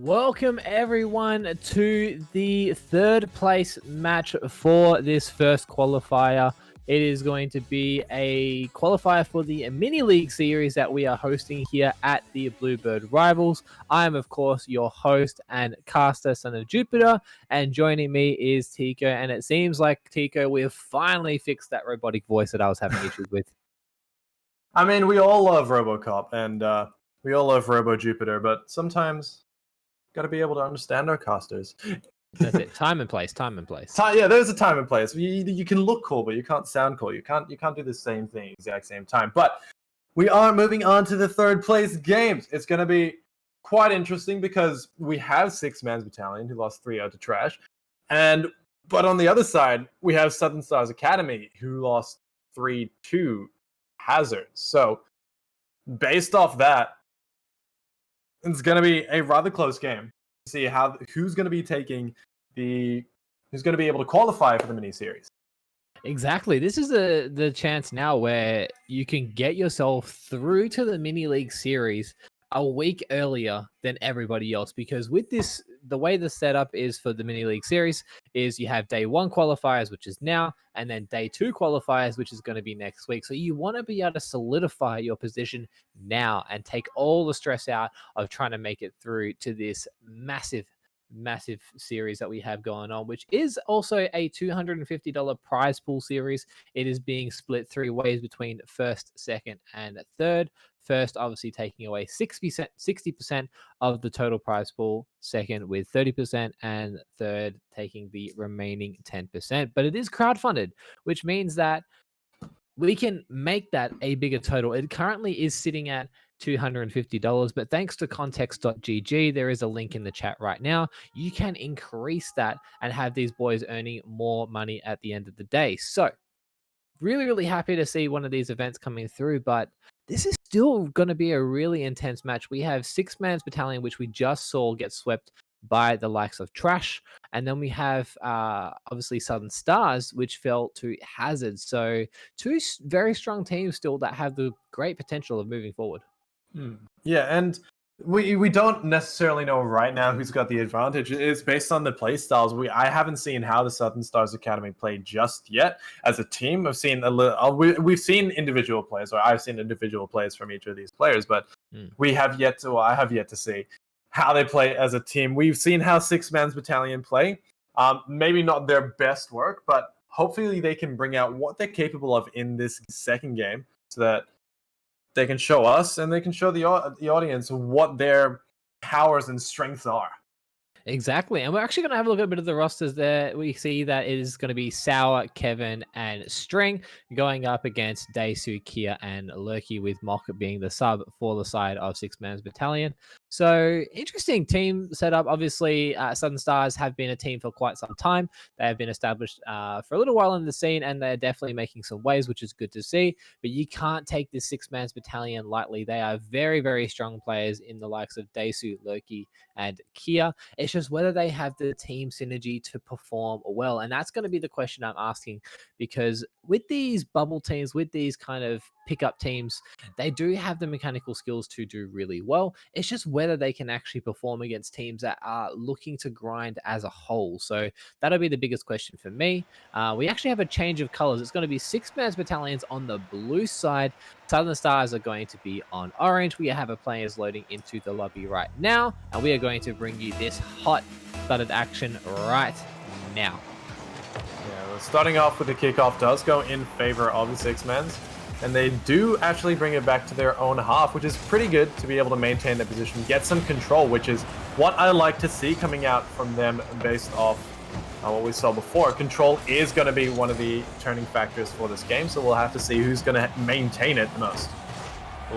Welcome everyone to the third place match for this first qualifier. It is going to be a qualifier for the mini league series that we are hosting here at the BlueBird Rivals. I am, of course, your host and caster, Son of Jupiter, and joining me is Tico. And it seems like, Tico, we have finally fixed that robotic voice that I was having issues with. I mean, we all love RoboCop and we all love Robo Jupiter, but sometimes got to be able to understand our casters. That's it. Time and place. Yeah, there's a time and place. You can look cool, but you can't sound cool. You can't do the same thing exact same time. But we are moving on to the third place games. It's going to be quite interesting because we have 6-man's battalion who lost 3-0 to Trash, but on the other side we have Southern Stars Academy who lost 3-2 Hazard. So based off that, it's going to be a rather close game to see who's going to be able to qualify for the mini series. Exactly. This is the chance now where you can get yourself through to the mini league series a week earlier than everybody else, because with this, the way the setup is for the mini league series is you have day 1 qualifiers, which is now, and then day 2 qualifiers, which is going to be next week. So you want to be able to solidify your position now and take all the stress out of trying to make it through to this massive series that we have going on, which is also a $250 prize pool series. It is being split 3 ways between first, second, and third. First, obviously taking away 60% of the total prize pool, second with 30%, and third taking the remaining 10%. But it is crowdfunded, which means that we can make that a bigger total. It currently is sitting at $250, but thanks to context.gg, there is a link in the chat right now. You can increase that and have these boys earning more money at the end of the day. So really happy to see one of these events coming through, but this is still going to be a really intense match. We have 6-man's battalion, which we just saw get swept by the likes of Trash, and then we have obviously Southern Stars, which fell to Hazard. So 2 very strong teams still that have the great potential of moving forward. Yeah, and we don't necessarily know right now who's got the advantage. It's based on the play styles. I haven't seen how the Southern Stars Academy played just yet as a team. I've seen we've seen individual players, or I've seen individual plays from each of these players, but I have yet to see how they play as a team. We've seen how 6-man's battalion play. Maybe not their best work, but hopefully they can bring out what they're capable of in this second game, so that they can show us and they can show the audience what their powers and strengths are. Exactly. And we're actually going to have a look at a bit of the rosters there. We see that it is going to be Sour, Kevin, and String going up against Daisu, Kia, and Lurky, with Mock being the sub for the side of 6-man's battalion. So interesting team setup. Obviously, Southern Stars have been a team for quite some time. They have been established for a little while in the scene, and they're definitely making some waves, which is good to see. But you can't take this 6-man's battalion lightly. They are very strong players in the likes of Daisu, Lurky, and Kia. It's just whether they have the team synergy to perform well. And that's going to be the question I'm asking, because with these bubble teams, with these kind of pickup teams, they do have the mechanical skills to do really well. It's just whether they can actually perform against teams that are looking to grind as a whole. So that'll be the biggest question for me. We actually have a change of colors. It's going to be 6-man's battalions on the blue side. Southern Stars are going to be on orange. We have our players loading into the lobby right now, and we are going to bring you this hot started action right now. Yeah, well, starting off with the kickoff does go in favor of the 6-mans, and they do actually bring it back to their own half, which is pretty good to be able to maintain their position, get some control, which is what I like to see coming out from them based off what we saw before. Control is going to be one of the turning factors for this game, so we'll have to see who's going to maintain it the most.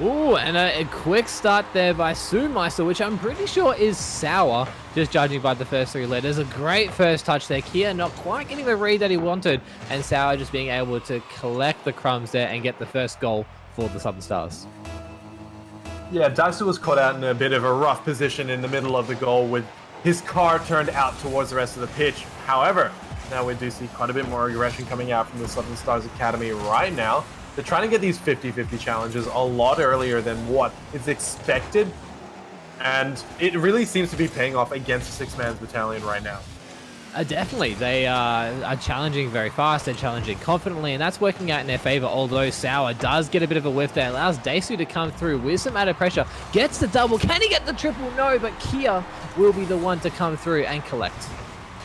Ooh, and a quick start there by Sumeister, which I'm pretty sure is Sour, just judging by the first 3 letters. A great first touch there. Kia not quite getting the read that he wanted, and Sour just being able to collect the crumbs there and get the first goal for the Southern Stars. Yeah, Daisu was caught out in a bit of a rough position in the middle of the goal with his car turned out towards the rest of the pitch. However, now we do see quite a bit more aggression coming out from the Southern Stars Academy right now. They're trying to get these 50-50 challenges a lot earlier than what is expected And it really seems to be paying off against the six-man battalion right now. Definitely. They are challenging very fast. They're challenging confidently, and that's working out in their favor. Although Sour does get a bit of a whiff there, allows Daesu to come through with some added pressure. Gets the double. Can he get the triple? No, but Kia will be the one to come through and collect.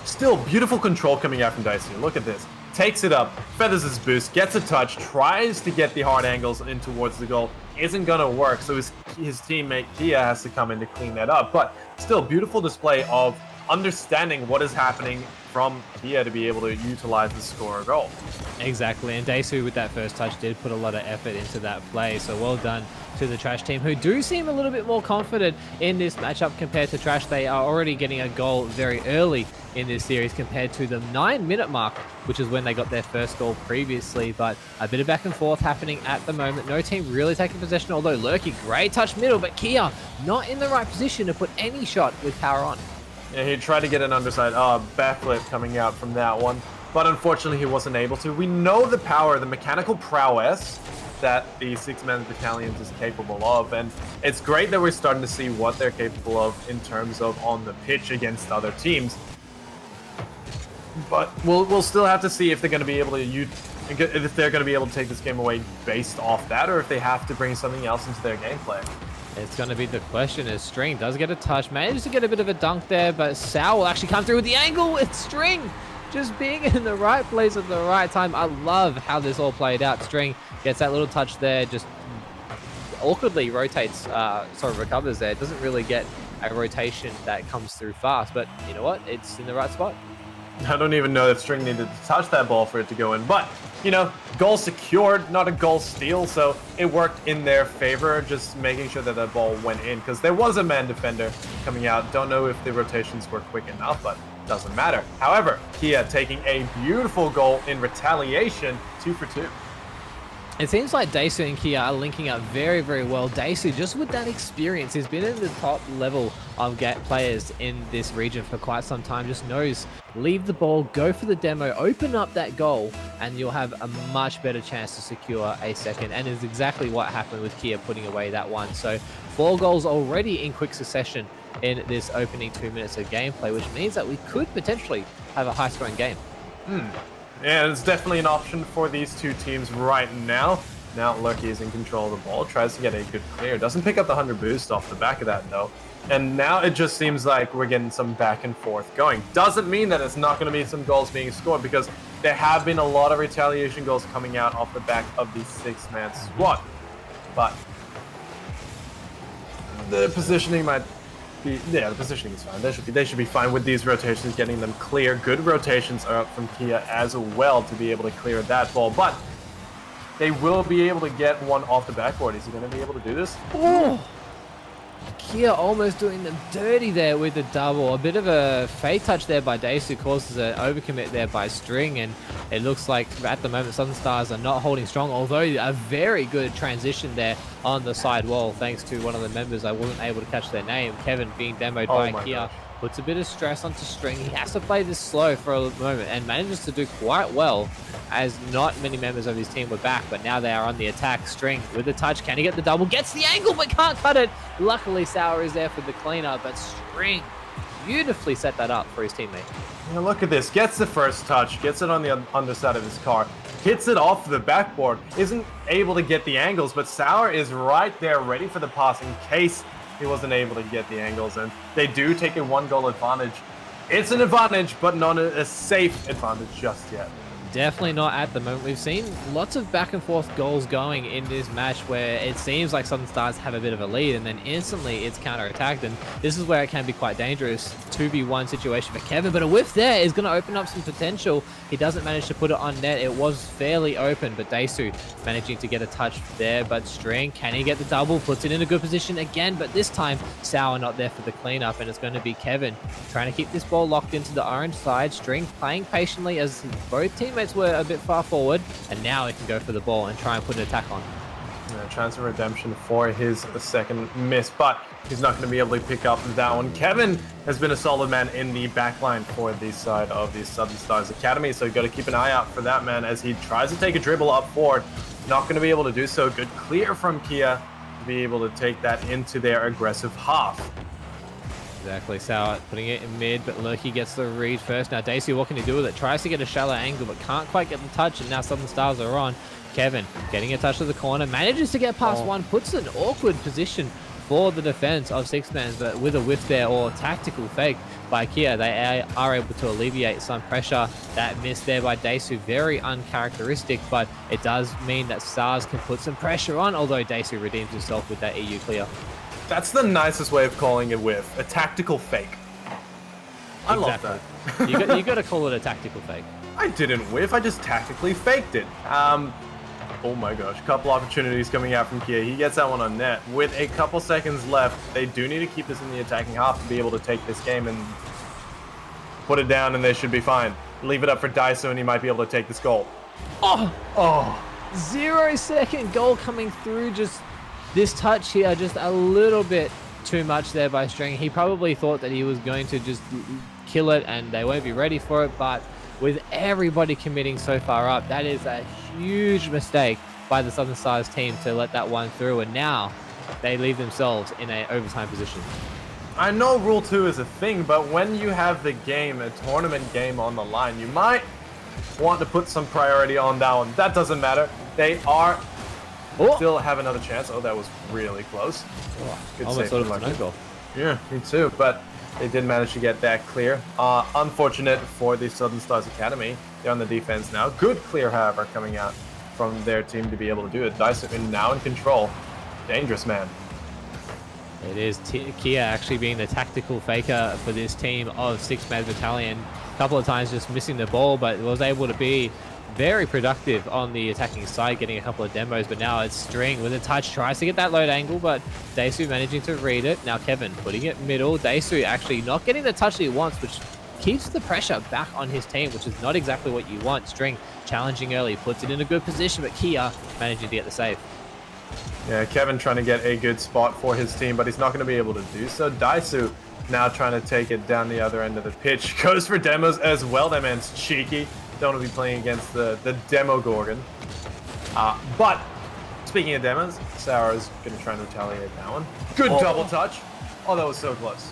Still, beautiful control coming out from Daesu. Look at this. Takes it up, feathers his boost, gets a touch, tries to get the hard angles in towards the goal. Isn't going to work, so his teammate Kia has to come in to clean that up. But still, beautiful display of understanding what is happening from Kia to be able to utilize the score a goal. Exactly, and Daesu with that first touch did put a lot of effort into that play, so well done to the Trash team, who do seem a little bit more confident in this matchup compared to Trash. They are already getting a goal very early in this series compared to the 9-minute mark, which is when they got their first goal previously, but a bit of back and forth happening at the moment. No team really taking possession, although Lurky, great touch middle, but Kia not in the right position to put any shot with power on. Yeah, he tried to get an underside backflip coming out from that one, but unfortunately he wasn't able to. We know the power, the mechanical prowess that the six-man battalions is capable of, and it's great that we're starting to see what they're capable of in terms of on the pitch against other teams. But we'll still have to see if they're going to be able to take this game away based off that, or if they have to bring something else into their gameplay. It's going to be the question, as String does get a touch, manages to get a bit of a dunk there, but Sal will actually come through with the angle with String just being in the right place at the right time. I love how this all played out. String gets that little touch there, just awkwardly rotates, recovers there. Doesn't really get a rotation that comes through fast, but you know what? It's in the right spot. I don't even know that String needed to touch that ball for it to go in, but, you know, goal secured, not a goal steal, so it worked in their favor, just making sure that that ball went in, because there was a man defender coming out. Don't know if the rotations were quick enough, but doesn't matter. However, Kia taking a beautiful goal in retaliation, 2 for 2. It seems like Daesu and Kia are linking up very, very well. Daesu, just with that experience, has been in the top level of players in this region for quite some time. Just knows, leave the ball, go for the demo, open up that goal, and you'll have a much better chance to secure a second. And is exactly what happened with Kia putting away that one. So 4 goals already in quick succession in this opening 2 minutes of gameplay, which means that we could potentially have a high-scoring game. Yeah, it's definitely an option for these two teams right now. Now Lurky is in control of the ball, tries to get a good clear. Doesn't pick up the 100 boost off the back of that, though. And now it just seems like we're getting some back and forth going. Doesn't mean that it's not going to be some goals being scored, because there have been a lot of retaliation goals coming out off the back of the 6-man squad. But the positioning might... Yeah, the positioning is fine. They should be fine with these rotations, getting them clear. Good rotations are up from Kia as well to be able to clear that ball, but they will be able to get one off the backboard. Is he going to be able to do this? Oh! Kia almost doing them dirty there with the double. A bit of a fade touch there by Daesu causes an overcommit there by String, and it looks like at the moment Southern Stars are not holding strong, although a very good transition there on the side wall thanks to one of the members. I wasn't able to catch their name. Kevin being demoed by Kia. Gosh. Puts a bit of stress onto String. He has to play this slow for a moment and manages to do quite well, as not many members of his team were back, but now they are on the attack. String with the touch. Can he get the double? Gets the angle, but can't cut it. Luckily, Sour is there for the cleanup, but String beautifully set that up for his teammate. Now look at this. Gets the first touch. Gets it on the underside of his car. Hits it off the backboard. Isn't able to get the angles, but Sour is right there ready for the pass in case he wasn't able to get the angles, and they do take a 1-goal advantage. It's an advantage, but not a safe advantage just yet. Definitely not at the moment. We've seen lots of back and forth goals going in this match where it seems like Southern Stars have a bit of a lead and then instantly it's counter-attacked, and this is where it can be quite dangerous. 2v1 situation for Kevin, but a whiff there is going to open up some potential. He doesn't manage to put it on net. It was fairly open, but Daesu managing to get a touch there, but String, can he get the double? Puts it in a good position again, but this time Sour not there for the cleanup, and it's going to be Kevin trying to keep this ball locked into the orange side. String playing patiently as both teammates were a bit far forward, and now he can go for the ball and try and put an attack on. Chance of redemption for his second miss, but he's not going to be able to pick up that one. Kevin has been a solid man in the backline for the side of the Southern Stars Academy, so you've got to keep an eye out for that man as he tries to take a dribble up forward. Not going to be able to do so. Good clear from Kia. to be able to take that into their aggressive half. Exactly, Sour putting it in mid, but Lurky gets the read first. Now, Daisy, what can he do with it? Tries to get a shallow angle, but can't quite get the touch, and now Southern Stars are on. Kevin getting a touch to the corner, manages to get past one, puts an awkward position for the defense of Six-Man, but with a whiff there or tactical fake by Kia, they are able to alleviate some pressure. That miss there by Daisu, very uncharacteristic, but it does mean that Stars can put some pressure on, although Daisu redeems himself with that EU clear. That's the nicest way of calling it whiff. A tactical fake. I love that. you got to call it a tactical fake. I didn't whiff. I just tactically faked it. Oh my gosh. Couple opportunities coming out from Kia. He gets that one on net. With a couple seconds left, they do need to keep this in the attacking half to be able to take this game and put it down, and they should be fine. Leave it up for Daisu, and he might be able to take this goal. Oh! 0-second goal coming through. Just this touch here, just a little bit too much there by String. He probably thought that he was going to just kill it and they won't be ready for it, but with everybody committing so far up, that is a huge mistake by the Southern Stars team to let that one through, and now they leave themselves in an overtime position. I know Rule 2 is a thing, but when you have the game, a tournament game on the line, you might want to put some priority on that one. That doesn't matter. They are still have another chance. Oh, that was really close. Good almost save thought it was no goal. Yeah, me too, but they did manage to get that clear. Unfortunate for the Southern Stars Academy. They're on the defense now. Good clear, however, coming out from their team to be able to do it. Dyson now in control. Dangerous, man. It is Kia actually being the tactical faker for this team of Six-Man Battalion. A couple of times just missing the ball, but was able to be very productive on the attacking side, getting a couple of demos, but now it's String with a touch, tries to get that load angle, but Daisu managing to read it. Now Kevin putting it middle. Daisu actually not getting the touch that he wants, which keeps the pressure back on his team, which is not exactly what you want. String challenging early, puts it in a good position, but Kia managing to get the save. Yeah, Kevin trying to get a good spot for his team, but he's not going to be able to do so. Daisu now trying to take it down the other end of the pitch. Goes for demos as well. That man's cheeky. Don't want to be playing against the Demo Gorgon. But speaking of demos, Sour's going to try and retaliate that one. Good double touch. Oh, that was so close.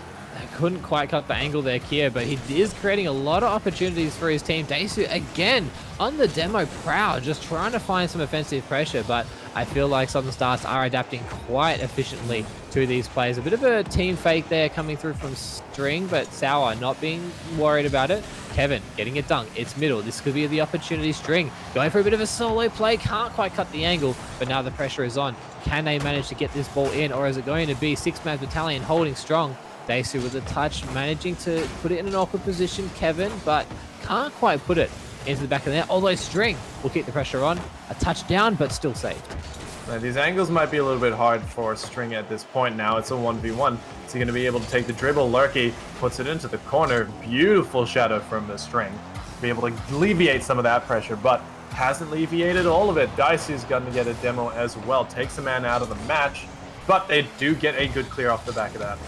Couldn't quite cut the angle there, Kia, but he is creating a lot of opportunities for his team. Daisu again on the demo, proud, just trying to find some offensive pressure, but I feel like Southern Stars are adapting quite efficiently to these players. A bit of a team fake there coming through from String, but Sour not being worried about it. Kevin getting it dunk. It's middle. This could be the opportunity. String going for a bit of a solo play. Can't quite cut the angle, but now the pressure is on. Can they manage to get this ball in, or is it going to be Six-Man Battalion holding strong? Daisu with a touch, managing to put it in an awkward position, Kevin, but can't quite put it into the back of the net, although String will keep the pressure on. A touchdown, but still saved. Now, these angles might be a little bit hard for String at this point now. It's a 1v1. Is he going to be able to take the dribble? Lurky puts it into the corner. Beautiful shadow from the String. Be able to alleviate some of that pressure, but hasn't alleviated all of it. Daisu's going to get a demo as well. Takes a man out of the match, but they do get a good clear off the back of that.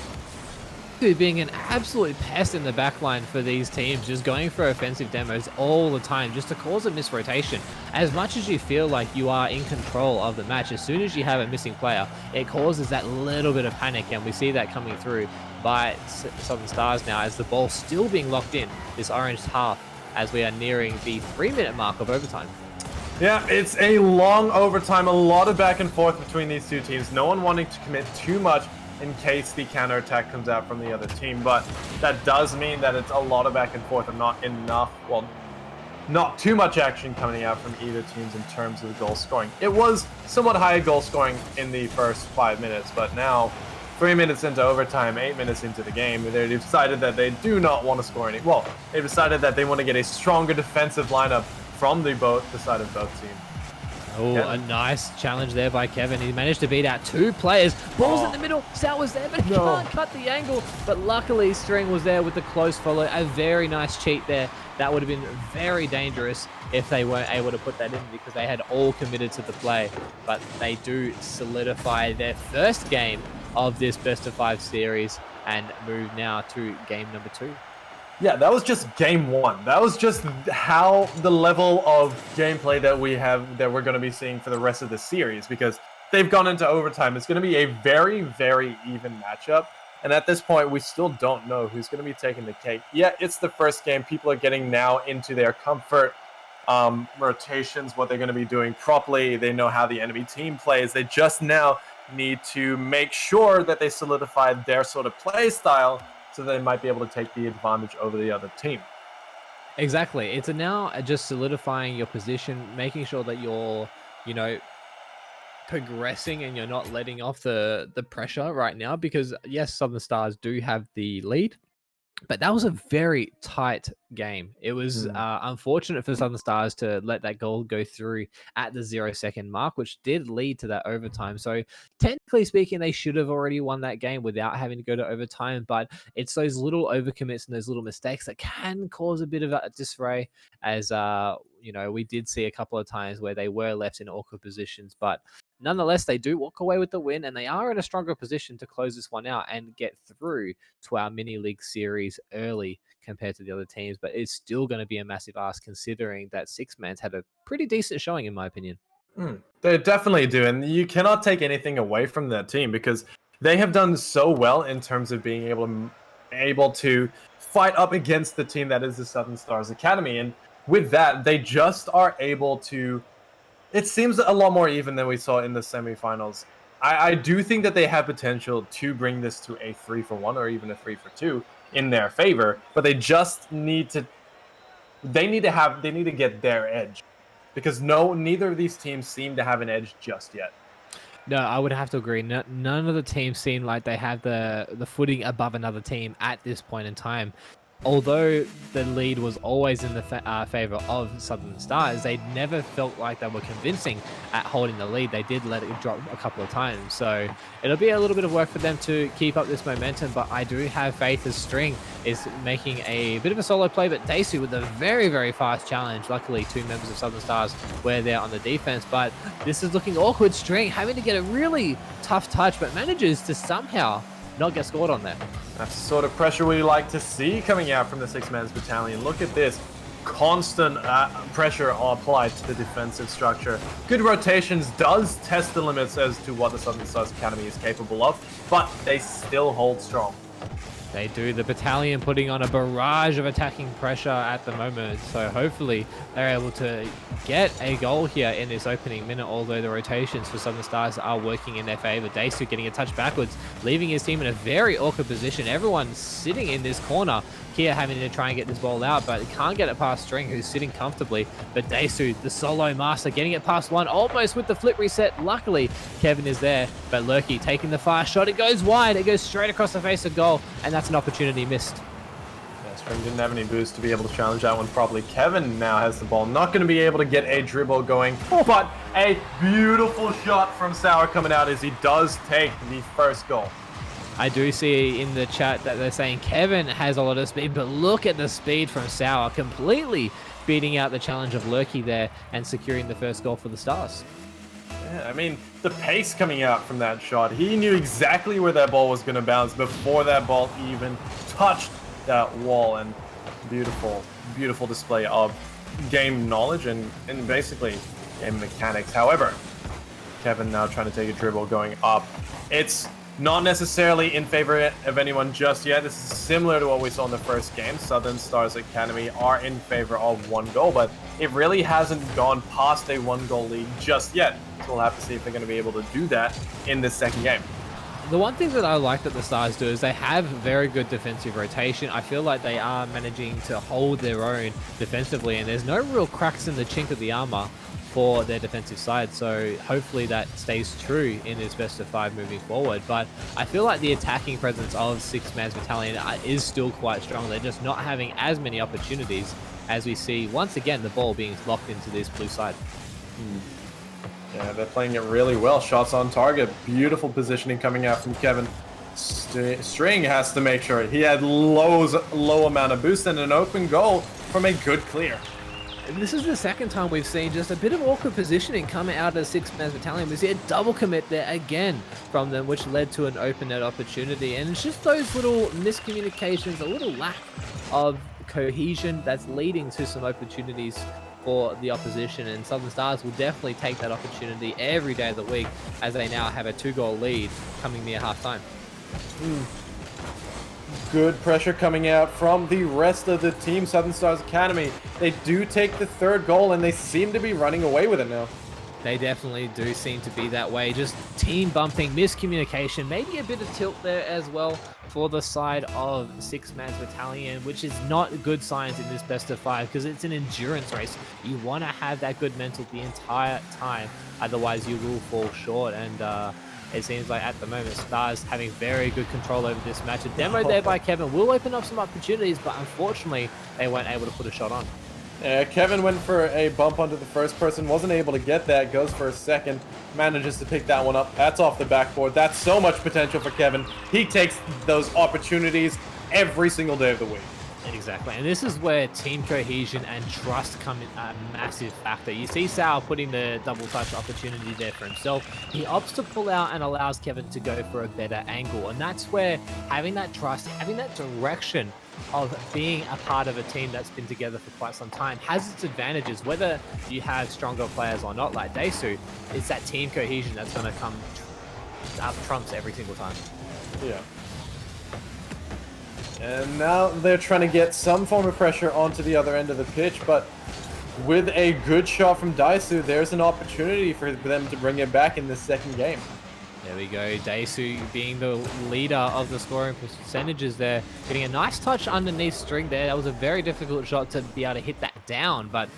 Being an absolute pest in the backline for these teams, just going for offensive demos all the time just to cause a misrotation. As much as you feel like you are in control of the match, as soon as you have a missing player, it causes that little bit of panic, and we see that coming through by Southern Stars now as the ball still being locked in this orange half as we are nearing the 3-minute mark of overtime. Yeah, it's a long overtime, a lot of back and forth between these two teams. No one wanting to commit too much in case the counterattack comes out from the other team, but that does mean that it's a lot of back and forth and not enough, well, not too much action coming out from either teams in terms of the goal scoring. It was somewhat high goal scoring in the first 5 minutes, but now 3 minutes into overtime, 8 minutes into the game, they decided that they do not want to score any. Well, they decided that they want to get a stronger defensive lineup from the side of both teams. Oh, yeah. A nice challenge there by Kevin. He managed to beat out 2 players. Ball's in the middle. Sal was there, but he can't cut the angle. But luckily, String was there with the close follow. A very nice cheat there. That would have been very dangerous if they weren't able to put that in, because they had all committed to the play. But they do solidify their first game of this best-of-5 series and move now to game number 2. Yeah, that was just game 1. That was just how the level of gameplay that we're going to be seeing for the rest of the series, because they've gone into overtime. It's going to be a very, very even matchup. And at this point, we still don't know who's going to be taking the cake. Yeah, it's the first game. People are getting now into their comfort rotations, what they're going to be doing properly. They know how the enemy team plays. They just now need to make sure that they solidify their sort of play style so they might be able to take the advantage over the other team. Exactly. It's now just solidifying your position, making sure that you're, progressing and you're not letting off the pressure right now, because yes, Southern Stars do have the lead, but that was a very tight game. It was unfortunate for Southern Stars to let that goal go through at the 0-second mark, which did lead to that overtime. So technically speaking, they should have already won that game without having to go to overtime. But it's those little overcommits and those little mistakes that can cause a bit of a disarray, as we did see a couple of times where they were left in awkward positions. But nonetheless, they do walk away with the win, and they are in a stronger position to close this one out and get through to our mini league series early compared to the other teams. But it's still going to be a massive ask, considering that Six Man's had a pretty decent showing, in my opinion. They definitely do, and you cannot take anything away from that team because they have done so well in terms of being able to fight up against the team that is the Southern Stars Academy. And with that, they just are able to... It seems a lot more even than we saw in the semifinals. I do think that they have potential to bring this to a 3-for-1 or even a 3-for-2 in their favor, but they just need to get their edge, because neither of these teams seem to have an edge just yet. No, I would have to agree. None of the teams seem like they have the footing above another team at this point in time. Although the lead was always in the favor of Southern Stars, they never felt like they were convincing at holding the lead. They did let it drop a couple of times. So it'll be a little bit of work for them to keep up this momentum, but I do have faith as String is making a bit of a solo play, but Daesu with a very, very fast challenge. Luckily, two members of Southern Stars were there on the defense, but this is looking awkward. String having to get a really tough touch, but manages to somehow not get scored on there. That's the sort of pressure we like to see coming out from the Six-Man's Battalion. Look at this. Constant pressure applied to the defensive structure. Good rotations does test the limits as to what the Southern Stars Academy is capable of, but they still hold strong. They do. The battalion putting on a barrage of attacking pressure at the moment. So hopefully they're able to get a goal here in this opening minute, although the rotations for Southern Stars are working in their favor. Daesu getting a touch backwards, leaving his team in a very awkward position. Everyone's sitting in this corner. Kia having to try and get this ball out, but can't get it past String, who's sitting comfortably. But Daesu, the solo master, getting it past one, almost with the flip reset. Luckily, Kevin is there, but Lurky taking the fast shot. It goes wide. It goes straight across the face of goal, and that's an opportunity missed. Yeah, String didn't have any boost to be able to challenge that one properly. Kevin now has the ball. Not going to be able to get a dribble going, but a beautiful shot from Sour coming out as he does take the first goal. I do see in the chat that they're saying Kevin has a lot of speed, but look at the speed from Sour, completely beating out the challenge of Lurky there and securing the first goal for the Stars. Yeah, I mean, the pace coming out from that shot, he knew exactly where that ball was going to bounce before that ball even touched that wall, and beautiful, beautiful display of game knowledge and basically game mechanics. However, Kevin now trying to take a dribble going up. It's not necessarily in favor of anyone just yet. This is similar to what we saw in the first game. Southern Stars Academy are in favor of one goal, but it really hasn't gone past a one-goal lead just yet. So we'll have to see if they're going to be able to do that in this second game. The one thing that I like that the Stars do is they have very good defensive rotation. I feel like they are managing to hold their own defensively, and there's no real cracks in the chink of the armor for their defensive side, so hopefully that stays true in this best of 5 moving forward. But I feel like the attacking presence of Six-Man's Battalion is still quite strong. They're just not having as many opportunities as we see once again the ball being locked into this blue side. Yeah, they're playing it really well. Shots on target, beautiful positioning coming out from Kevin. String has to make sure he had low amount of boost and an open goal from a good clear. This is the second time we've seen just a bit of awkward positioning coming out of Six-Man's Battalion. We see a double commit there again from them, which led to an open net opportunity. And it's just those little miscommunications, a little lack of cohesion that's leading to some opportunities for the opposition, and Southern Stars will definitely take that opportunity every day of the week as they now have a 2-goal lead coming near halftime. Good pressure coming out from the rest of the team, Southern Stars Academy. They do take the 3rd goal, and they seem to be running away with it now. They definitely do seem to be that way. Just team bumping, miscommunication, maybe a bit of tilt there as well for the side of 6-man's battalion, which is not good signs in this best of 5 because it's an endurance race. You want to have that good mental the entire time, otherwise you will fall short. And it seems like at the moment Stars having very good control over this match. A demo there by Kevin will open up some opportunities, but unfortunately they weren't able to put a shot on. Kevin went for a bump onto the first person, wasn't able to get that, goes for a second, manages to pick that one up. That's off the backboard. That's so much potential for Kevin. He takes those opportunities every single day of the week. Exactly, and this is where team cohesion and trust come in a massive factor. You see Sal putting the double touch opportunity there for himself. He opts to pull out and allows Kevin to go for a better angle, and that's where having that trust, having that direction of being a part of a team that's been together for quite some time has its advantages. Whether you have stronger players or not, like Daesu, it's that team cohesion that's going to come up trumps every single time. Yeah. And now they're trying to get some form of pressure onto the other end of the pitch, but with a good shot from Daesu, there's an opportunity for them to bring it back in this second game. There we go, Daesu being the leader of the scoring percentages there, getting a nice touch underneath string there. That was a very difficult shot to be able to hit that down, but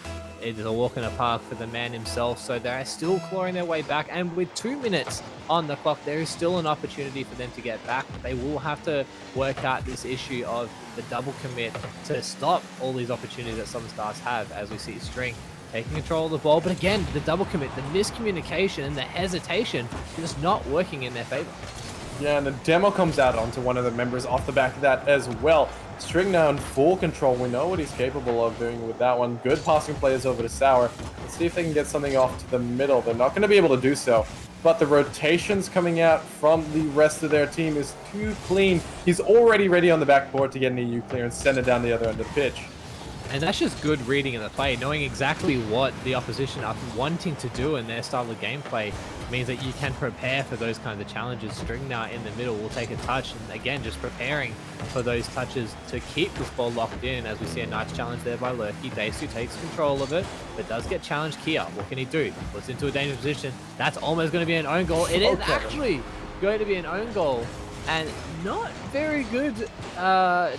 it is a walk in the park for the man himself. So they're still clawing their way back, and with 2 minutes on the clock, there is still an opportunity for them to get back. They will have to work out this issue of the double commit to stop all these opportunities that Southern Stars have, as we see String taking control of the ball. But again, the double commit, the miscommunication and the hesitation is not working in their favor. Yeah, and the demo comes out onto one of the members off the back of that as well. String now in full control. We know what he's capable of doing with that one. Good passing plays over to Sour. Let's see if they can get something off to the middle. They're not going to be able to do so, but the rotations coming out from the rest of their team is too clean. He's already ready on the backboard to get an EU clear and send it down the other end of the pitch. And that's just good reading of the play, knowing exactly what the opposition are wanting to do in their style of gameplay means that you can prepare for those kinds of challenges. String now in the middle will take a touch, and again, just preparing for those touches to keep this ball locked in, as we see a nice challenge there by Lurky. Daesu takes control of it, but does get challenged here. What can he do? Puts into a dangerous position. That's almost going to be an own goal. It is actually going to be an own goal, and not very good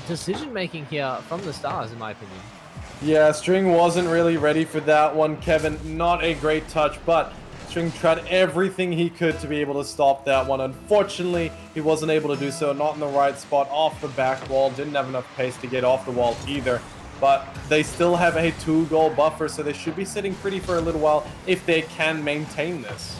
decision-making here from the Stars, in my opinion. Yeah, String wasn't really ready for that one, Kevin. Not a great touch, but String tried everything he could to be able to stop that one. Unfortunately, he wasn't able to do so. Not in the right spot, off the back wall. Didn't have enough pace to get off the wall either. But they still have a 2-goal buffer, so they should be sitting pretty for a little while if they can maintain this.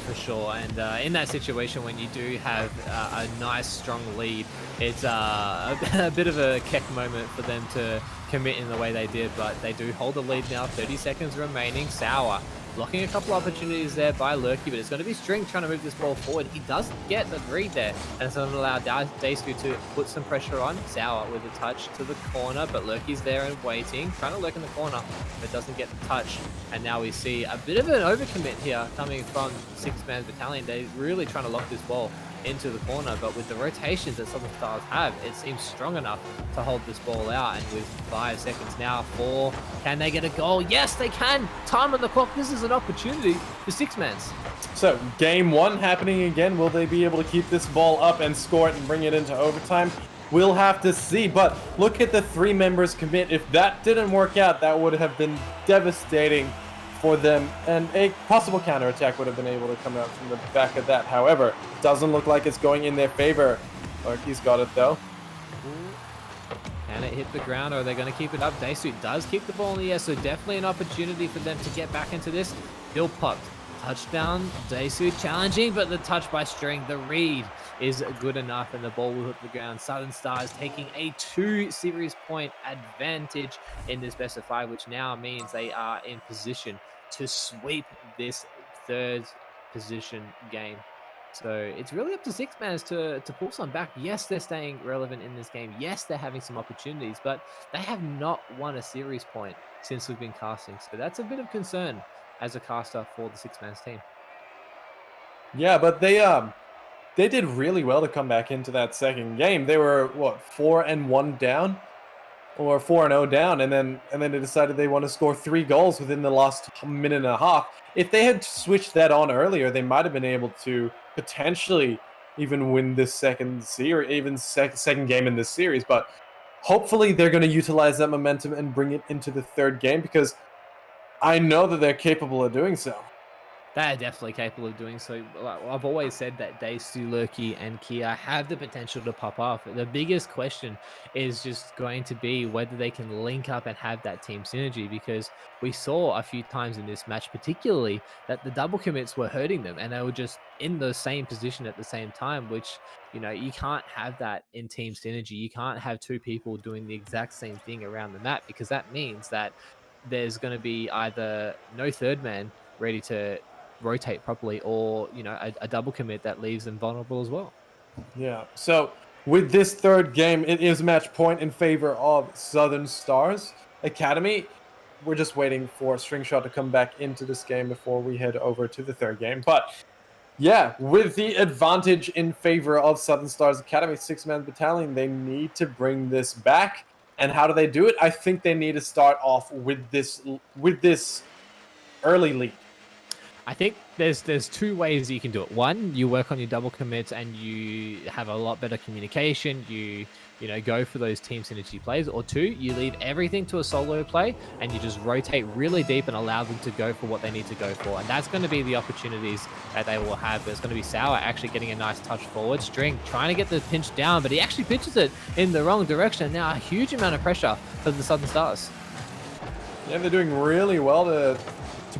For sure. And in that situation, when you do have a nice, strong lead, it's a bit of a keck moment for them to commit in the way they did. But they do hold the lead now, 30 seconds remaining. Sour blocking a couple opportunities there by Lurky, but it's going to be String trying to move this ball forward. He does get the read there, and it's going to allow Daesu to put some pressure on. Sour with a touch to the corner, but Lurky's there and waiting, trying to lurk in the corner, but doesn't get the touch. And now we see a bit of an overcommit here coming from 6-man's battalion. They're really trying to lock this ball into the corner, but with the rotations that Southern Stars have, it seems strong enough to hold this ball out. And with 5 seconds now, 4, can they get a goal? Yes, they can. Time on the clock. This is an opportunity for 6-man's. So game 1 happening again. Will they be able to keep this ball up and score it and bring it into overtime? We'll have to see, but look at the 3 members commit. If that didn't work out, that would have been devastating for them, and a possible counterattack would have been able to come out from the back of that. However, doesn't look like it's going in their favor. Lurky's got it though. Can it hit the ground, or are they going to keep it up? Daesu does keep the ball in the air, so definitely an opportunity for them to get back into this. Bill popped. Touchdown, Daesu challenging, but the touch by String, the read is good enough, and the ball will hit the ground. Southern Stars taking a 2 series point advantage in this best of 5, which now means they are in position to sweep this 3rd position game. So it's really up to six mans to pull some back. Yes, they're staying relevant in this game. Yes, they're having some opportunities, but they have not won a series point since we've been casting. So that's a bit of concern as a caster for the six man's team. Yeah, but they did really well to come back into that second game. They were what 4-1 down, or 4-0 down, and then they decided they want to score 3 goals within the last minute and a half. If they had switched that on earlier, they might have been able to potentially even win this second series, even second game in this series. But hopefully, they're going to utilize that momentum and bring it into the third game, because I know that they're capable of doing so. They're definitely capable of doing so. I've always said that Daisu, Lurky, and Kia have the potential to pop off. The biggest question is just going to be whether they can link up and have that team synergy, because we saw a few times in this match, particularly, that the double commits were hurting them and they were just in the same position at the same time, which, you know, you can't have that in team synergy. You can't have two people doing the exact same thing around the map, because that means that there's going to be either no third man ready to rotate properly, or a double commit that leaves them vulnerable as well. Yeah. So with this third game, it is match point in favor of Southern Stars Academy. We're just waiting for Stringshot to come back into this game before we head over to the third game. But yeah, with the advantage in favor of Southern Stars Academy, six-man battalion, they need to bring this back. And how do they do it? I think they need to start off with this early lead. I think there's two ways you can do it. One, you work on your double commits and you have a lot better communication. You go for those team synergy plays. Or two, you leave everything to a solo play and you just rotate really deep and allow them to go for what they need to go for. And that's going to be the opportunities that they will have. There's going to be Sour actually getting a nice touch forward. String trying to get the pinch down, but he actually pitches it in the wrong direction. Now a huge amount of pressure for the Southern Stars. Yeah, they're doing really well to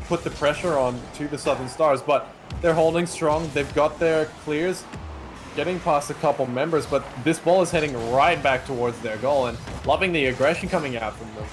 put the pressure on to the Southern Stars, but they're holding strong. They've got their clears, getting past a couple members, but this ball is heading right back towards their goal, and loving the aggression coming out from them.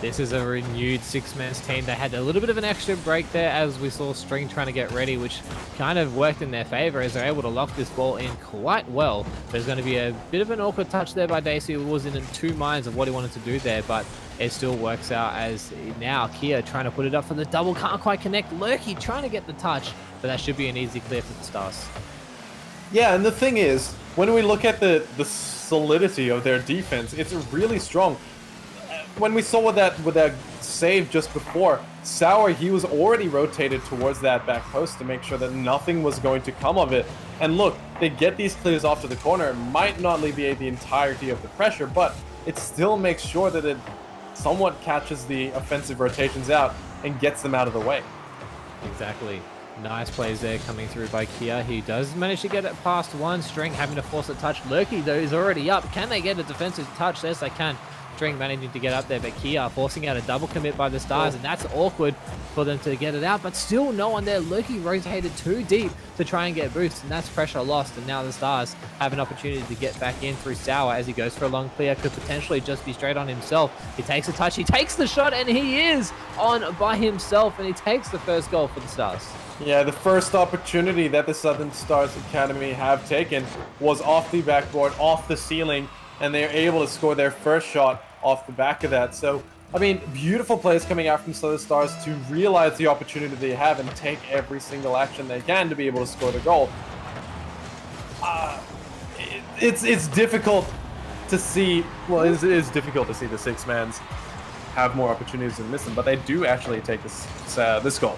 This is a renewed six-man's team. They had a little bit of an extra break there as we saw String trying to get ready, which kind of worked in their favor as they're able to lock this ball in quite well. There's going to be a bit of an awkward touch there by Dacey, who was in two minds of what he wanted to do there, but it still works out as now Kia trying to put it up for the double. Can't quite connect. Lurky trying to get the touch, but that should be an easy clear for the Stars. Yeah, and the thing is, when we look at the solidity of their defense, it's really strong. When we saw with that save just before, Sour, he was already rotated towards that back post to make sure that nothing was going to come of it. And look, they get these clears off to the corner. It might not alleviate the entirety of the pressure, but it still makes sure that it somewhat catches the offensive rotations out and gets them out of the way. Exactly. Nice plays there coming through by Kia. He does manage to get it past one. String having to force a touch. Lurky, though, is already up. Can they get a defensive touch? Yes, they can. String managing to get up there, but Kia forcing out a double commit by the Stars, and that's awkward for them to get it out, but still no one there. Lurky rotated too deep to try and get boost, and that's pressure lost, and now the Stars have an opportunity to get back in through Sour as he goes for a long clear. Could potentially just be straight on himself. He takes a touch, he takes the shot, and he is on by himself, and he takes the first goal for the Stars. Yeah, the first opportunity that the Southern Stars Academy have taken was off the backboard, off the ceiling, and they're able to score their first shot off the back of that. So, I mean, beautiful plays coming out from Southern Stars to realize the opportunity they have and take every single action they can to be able to score the goal. It's difficult to see, well, it is difficult to see the six-mans have more opportunities than miss them, but they do actually take this goal.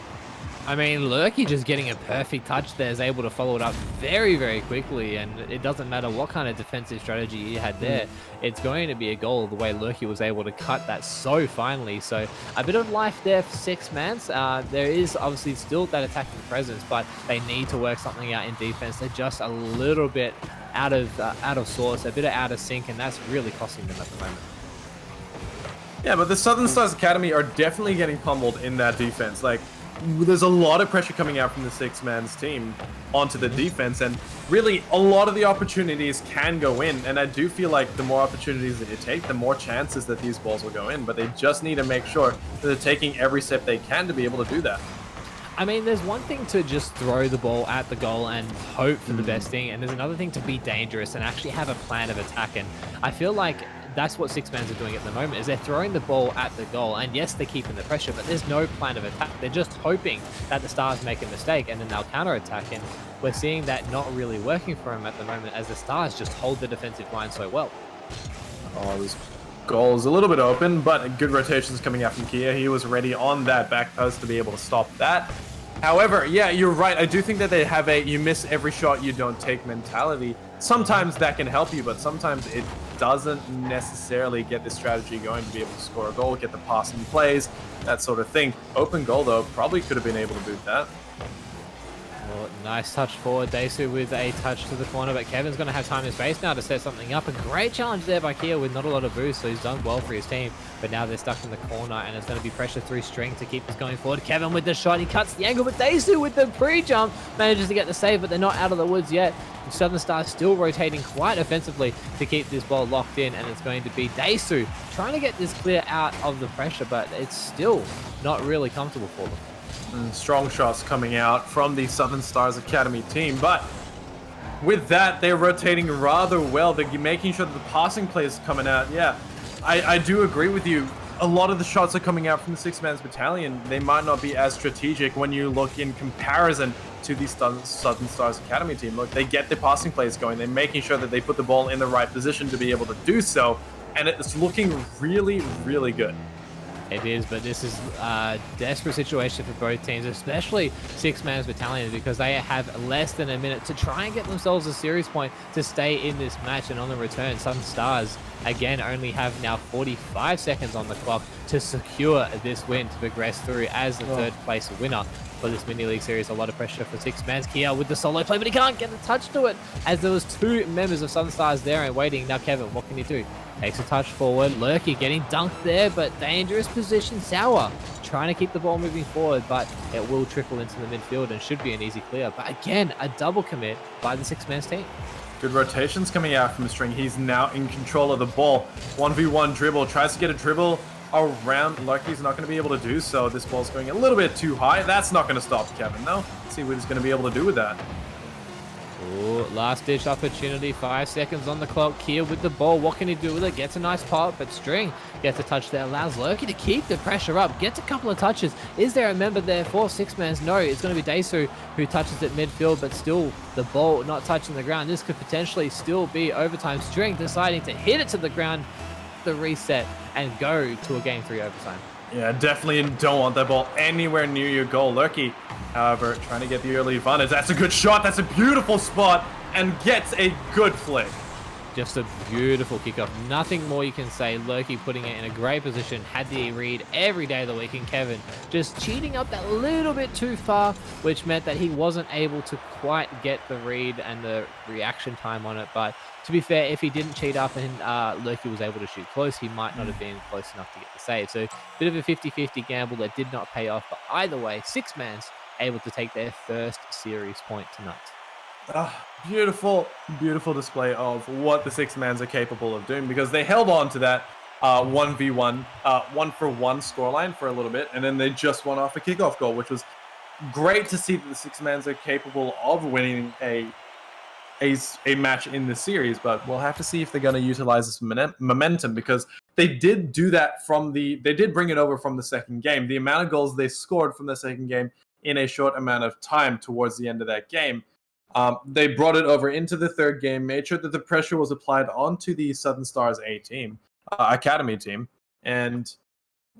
I mean, Lurky just getting a perfect touch there is able to follow it up very, very quickly, and it doesn't matter what kind of defensive strategy he had there. It's going to be a goal the way Lurky was able to cut that so finely. So a bit of life there for six-mans. There is obviously still that attacking presence, but they need to work something out in defense. They're just a little bit out of sorts, a bit out of sync, and that's really costing them at the moment. Yeah, but the Southern Stars Academy are definitely getting pummeled in that defense. Like, there's a lot of pressure coming out from the six-man's team onto the defense, and really a lot of the opportunities can go in, and I do feel like the more opportunities that you take, the more chances that these balls will go in, but they just need to make sure that they're taking every step they can to be able to do that. I mean, there's one thing to just throw the ball at the goal and hope for the best thing, and there's another thing to be dangerous and actually have a plan of attack. And I feel like that's what six mans are doing at the moment, is they're throwing the ball at the goal, and yes, they're keeping the pressure, but there's no plan of attack. They're just hoping that the Stars make a mistake, and then they'll counter-attack. And we're seeing that not really working for them at the moment, as the Stars just hold the defensive line so well. Oh, this goal is a little bit open, but good rotations coming out from Kia. He was ready on that back post to be able to stop that. However, yeah, you're right. I do think that they have a you miss every shot you don't take mentality. Sometimes that can help you, but sometimes it doesn't necessarily get the strategy going to be able to score a goal, get the passing plays, that sort of thing. Open goal, though, probably could have been able to boot that. Well, nice touch forward. Daisu with a touch to the corner, but Kevin's going to have time and space now to set something up. A great challenge there by Kia with not a lot of boost, so he's done well for his team. But now they're stuck in the corner, and it's going to be pressure through string to keep this going forward. Kevin with the shot. He cuts the angle, but Daisu with the pre-jump manages to get the save, but they're not out of the woods yet. Southern Stars still rotating quite offensively to keep this ball locked in, and it's going to be Daisu trying to get this clear out of the pressure, but it's still not really comfortable for them. Strong shots coming out from the Southern Stars Academy team, but with that, they're rotating rather well. They're making sure that the passing play is coming out. Yeah, I do agree with you. A lot of the shots are coming out from the six-man battalion. They might not be as strategic when you look in comparison to the Southern Stars Academy team. Look, they get the passing plays going. They're making sure that they put the ball in the right position to be able to do so, and it's looking really, really good. It is, but this is a desperate situation for both teams, especially six-man battalion, because they have less than a minute to try and get themselves a series point to stay in this match. And on the return, Southern Stars, again, only have now 45 seconds on the clock to secure this win to progress through as the third place winner for this mini league series. A lot of pressure for six-man's Kia with the solo play, but he can't get the touch to it as there was two members of Southern Stars there and waiting. Now Kevin, what can he do? Takes a touch forward. Lurky getting dunked there, but dangerous position. Sour trying to keep the ball moving forward, but it will trickle into the midfield and should be an easy clear. But again, a double commit by the six-man's team. Good rotations coming out from the string. He's now in control of the ball. 1v1 dribble. Tries to get a dribble around. Lurky's not going to be able to do so. This ball's going a little bit too high. That's not going to stop Kevin, though. Let's see what he's going to be able to do with that. Ooh, last-ditch opportunity, 5 seconds on the clock. Kia with the ball, what can he do with it? Gets a nice pop, but String gets a touch that allows Lurky to keep the pressure up, gets a couple of touches. Is there a member there for six-mans? No, it's going to be Daisu who touches at midfield, but still the ball not touching the ground. This could potentially still be overtime. String deciding to hit it to the ground, the reset, and go to a Game 3 overtime. Yeah, definitely don't want that ball anywhere near your goal. Lurky, however, trying to get the early advantage. That's a good shot. That's a beautiful spot and gets a good flick. Just a beautiful kickoff. Nothing more you can say. Lurky putting it in a great position. Had the read every day of the week. And Kevin just cheating up that little bit too far, which meant that he wasn't able to quite get the read and the reaction time on it. But to be fair, if he didn't cheat up and Lurky was able to shoot close, he might not have been close enough to get the save. So a bit of a 50-50 gamble that did not pay off. But either way, six-mans able to take their first series point tonight. Beautiful, beautiful display of what the six-mans are capable of doing, because they held on to that 1v1, 1-for-1 scoreline for a little bit, and then they just won off a kickoff goal, which was great to see that the six-mans are capable of winning a match in the series. But we'll have to see if they're going to utilize this momentum, because they did do that they did bring it over from the second game. The amount of goals they scored from the second game in a short amount of time towards the end of that game, they brought it over into the third game, made sure that the pressure was applied onto the Southern Stars A team, Academy team, and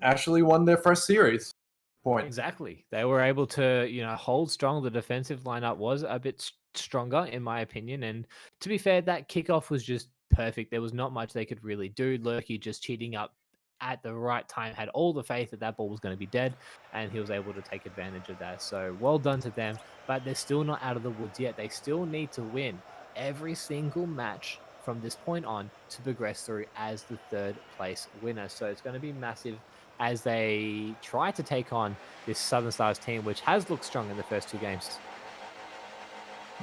actually won their first series point. Exactly. They were able to, hold strong. The defensive lineup was a bit stronger, in my opinion. And to be fair, that kickoff was just perfect. There was not much they could really do. Lurky just cheating up at the right time, had all the faith that that ball was going to be dead, and he was able to take advantage of that. So well done to them, but they're still not out of the woods yet. They still need to win every single match from this point on to progress through as the third place winner. So it's going to be massive as they try to take on this Southern Stars team, which has looked strong in the first two games.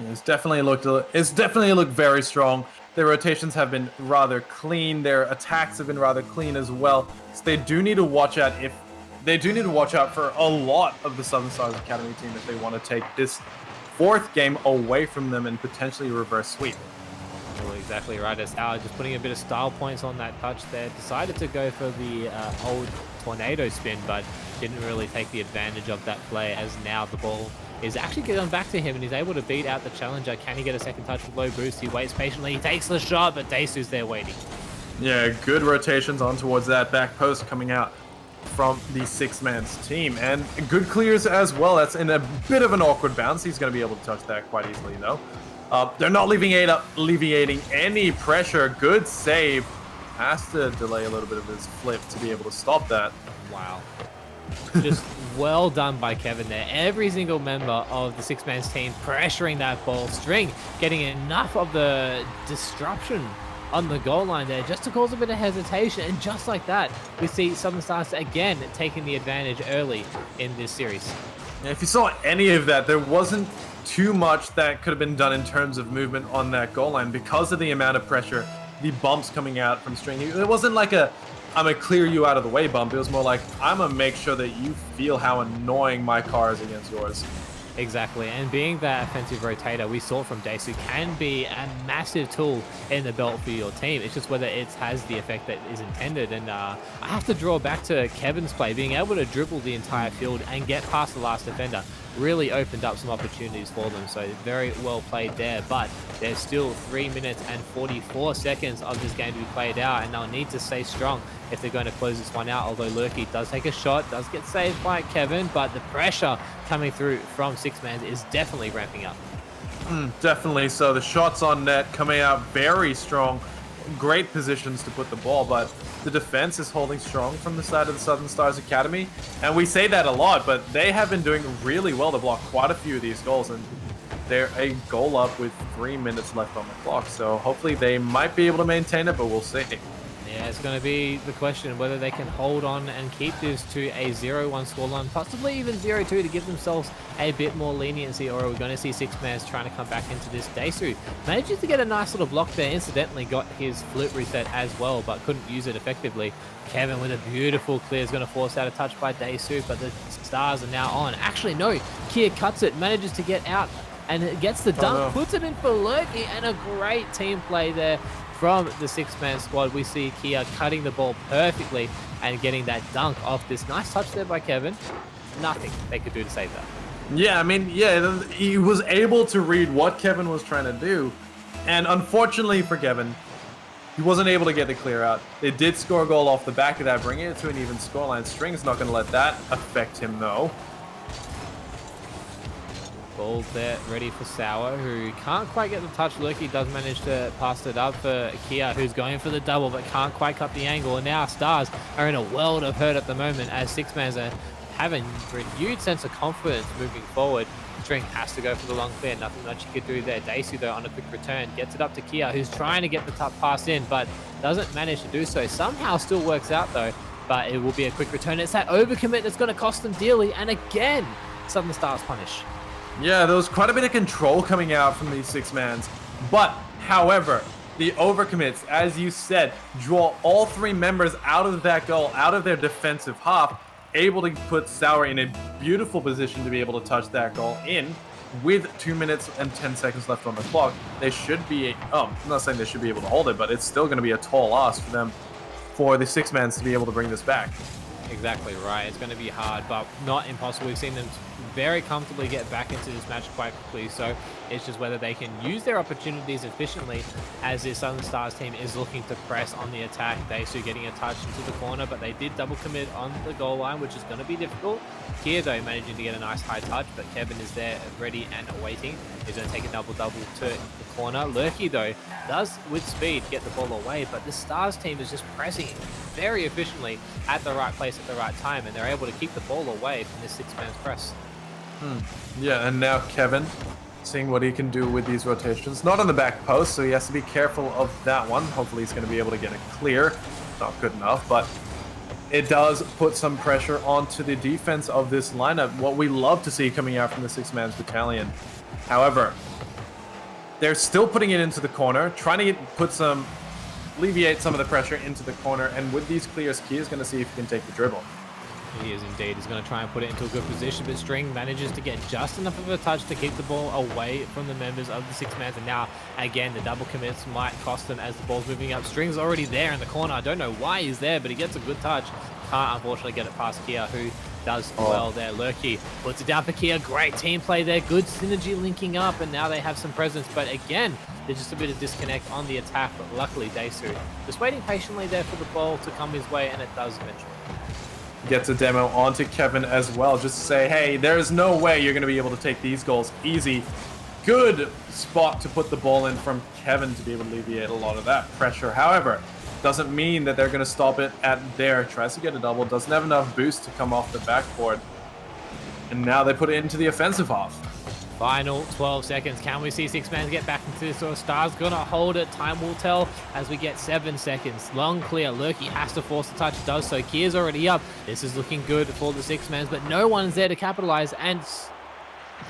It's definitely looked very strong. Their rotations have been rather clean. Their attacks have been rather clean as well. So they do need to watch out if they do need to watch out for a lot of the Southern Stars Academy team if they want to take this 4th game away from them and potentially reverse sweep. Well, exactly right. As Howard just putting a bit of style points on that touch there. Decided to go for the old tornado spin, but didn't really take the advantage of that play, as now the ball is actually getting back to him and he's able to beat out the challenger. Can he get a second touch with low boost? He waits patiently. He takes the shot, but Daisu's there waiting. Yeah, good rotations on towards that back post coming out from the 6-man's team, and good clears as well. That's in a bit of an awkward bounce. He's going to be able to touch that quite easily though. They're not alleviating any pressure. Good save. Has to delay a little bit of his flip to be able to stop that. Wow. Just well done by Kevin there. Every single member of the 6-man's team pressuring that ball. String getting enough of the disruption on the goal line there just to cause a bit of hesitation, and just like that we see Southern Stars again taking the advantage early in this series. Yeah, if you saw any of that, there wasn't too much that could have been done in terms of movement on that goal line because of the amount of pressure, the bumps coming out from String. It wasn't like a I'm gonna clear you out of the way bump. It was more like I'm gonna make sure that you feel how annoying my car is against yours. Exactly, and being that offensive rotator we saw from Daisu can be a massive tool in the belt for your team. It's just whether it has the effect that is intended. And I have to draw back to Kevin's play. Being able to dribble the entire field and get past the last defender really opened up some opportunities for them. So very well played there, but there's still 3 minutes and 44 seconds of this game to be played out, and they'll need to stay strong if they're going to close this one out. Although Lurky does take a shot, does get saved by Kevin, but the pressure coming through from 6-man is definitely ramping up. Definitely. So the shots on net coming out very strong. Great positions to put the ball, but the defense is holding strong from the side of the Southern Stars Academy. And we say that a lot, but they have been doing really well to block quite a few of these goals, and they're a goal up with 3 minutes left on the clock. So hopefully they might be able to maintain it, but we'll see. Yeah, it's going to be the question whether they can hold on and keep this to a 0-1 scoreline, possibly even 0-2 to give themselves a bit more leniency, or are we going to see 6-man's trying to come back into this? Daisu manages to get a nice little block there, incidentally got his flip reset as well, but couldn't use it effectively. Kevin with a beautiful clear is going to force out a touch by Daisu, but the Stars are now on. Actually, no, Kia cuts it, manages to get out, and gets the dunk, puts it in for Lurky, and a great team play there from the 6-man squad. We see Kia cutting the ball perfectly and getting that dunk off this nice touch there by Kevin. Nothing they could do to save that. Yeah, I mean, yeah, he was able to read what Kevin was trying to do, and unfortunately for Kevin, he wasn't able to get the clear out. They did score a goal off the back of that, bringing it to an even scoreline. String's not going to let that affect him, though. Ball there, ready for Sauer, who can't quite get the touch. Lurky does manage to pass it up for Kia, who's going for the double, but can't quite cut the angle. And now Stars are in a world of hurt at the moment, as 6-man's have a renewed sense of confidence moving forward. String has to go for the long clear. Nothing much he could do there. Daisu, though, on a quick return, gets it up to Kia, who's trying to get the top pass in, but doesn't manage to do so. Somehow still works out, though, but it will be a quick return. It's that overcommit that's going to cost them dearly, and again, Southern Stars punish. Yeah, there was quite a bit of control coming out from these 6-mans. But, however, the overcommits, as you said, draw all 3 members out of that goal, out of their defensive half, able to put Sauer in a beautiful position to be able to touch that goal in with 2 minutes and 10 seconds left on the clock. They should be, I'm not saying they should be able to hold it, but it's still going to be a tall ask for them, for the 6-mans to be able to bring this back. Exactly right. It's going to be hard, but not impossible. We've seen them very comfortably get back into this match quite quickly, so it's just whether they can use their opportunities efficiently as this Southern Stars team is looking to press on the attack. Daisu getting a touch into the corner, but they did double commit on the goal line, which is going to be difficult. Here, though, managing to get a nice high touch, but Kevin is there ready and awaiting. He's going to take a double-double to the corner. Lurky, though, does, with speed, get the ball away, but the Stars team is just pressing very efficiently at the right place at the right time, and they're able to keep the ball away from this 6-man's press. Yeah, and now Kevin, seeing what he can do with these rotations. Not on the back post, so he has to be careful of that one. Hopefully he's going to be able to get it clear. Not good enough, but it does put some pressure onto the defense of this lineup, what we love to see coming out from the 6-man's battalion. However, they're still putting it into the corner, trying to alleviate some of the pressure into the corner, and with these clears, Kia is going to see if he can take the dribble. He is indeed. He's going to try and put it into a good position, but String manages to get just enough of a touch to keep the ball away from the members of the six-mans. And now, again, the double commits might cost them as the ball's moving up. String's already there in the corner. I don't know why he's there, but he gets a good touch. Can't, unfortunately, get it past Kia, who does well there. Lurky puts it down for Kia. Great team play there. Good synergy linking up, and now they have some presence. But again, there's just a bit of disconnect on the attack. But luckily, Daisu just waiting patiently there for the ball to come his way, and it does eventually. Gets a demo onto Kevin as well, just to say, hey, there's no way you're going to be able to take these goals easy. Good spot to put the ball in from Kevin to be able to alleviate a lot of that pressure. However, doesn't mean that they're going to stop it at there. Tries to get a double, doesn't have enough boost to come off the backboard. And now they put it into the offensive half. Final 12 seconds. Can we see six-man get back into this? Or Star's gonna hold it. Time will tell as we get 7 seconds. Long clear. Lurky has to force the touch. Does so. Kia's already up. This is looking good for the six-mans, but no one's there to capitalize. And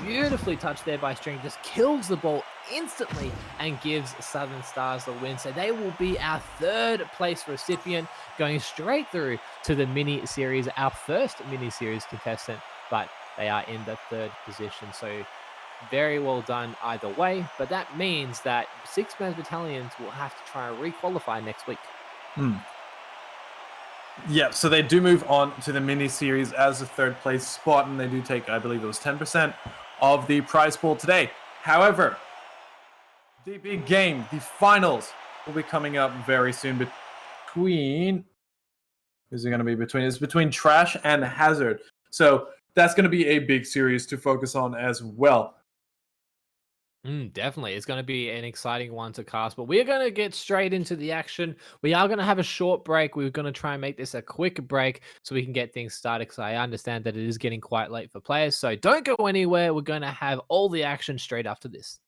beautifully touched there by String. Just kills the ball instantly and gives Southern Stars the win. So they will be our 3rd place recipient, going straight through to the mini series, our first mini series contestant, but they are in the 3rd position. So very well done either way, but that means that six-man battalions will have to try and re-qualify next week. Yeah, so they do move on to the mini series as a 3rd place spot, and they do take, I believe it was 10% of the prize pool today. However, the big game, the finals, will be coming up very soon between... Who's it going to be between? It's between Trash and Hazard. So that's going to be a big series to focus on as well. Definitely. It's going to be an exciting one to cast, but we're going to get straight into the action. We are going to have a short break. We're going to try and make this a quick break so we can get things started, because I understand that it is getting quite late for players. So don't go anywhere. We're going to have all the action straight after this.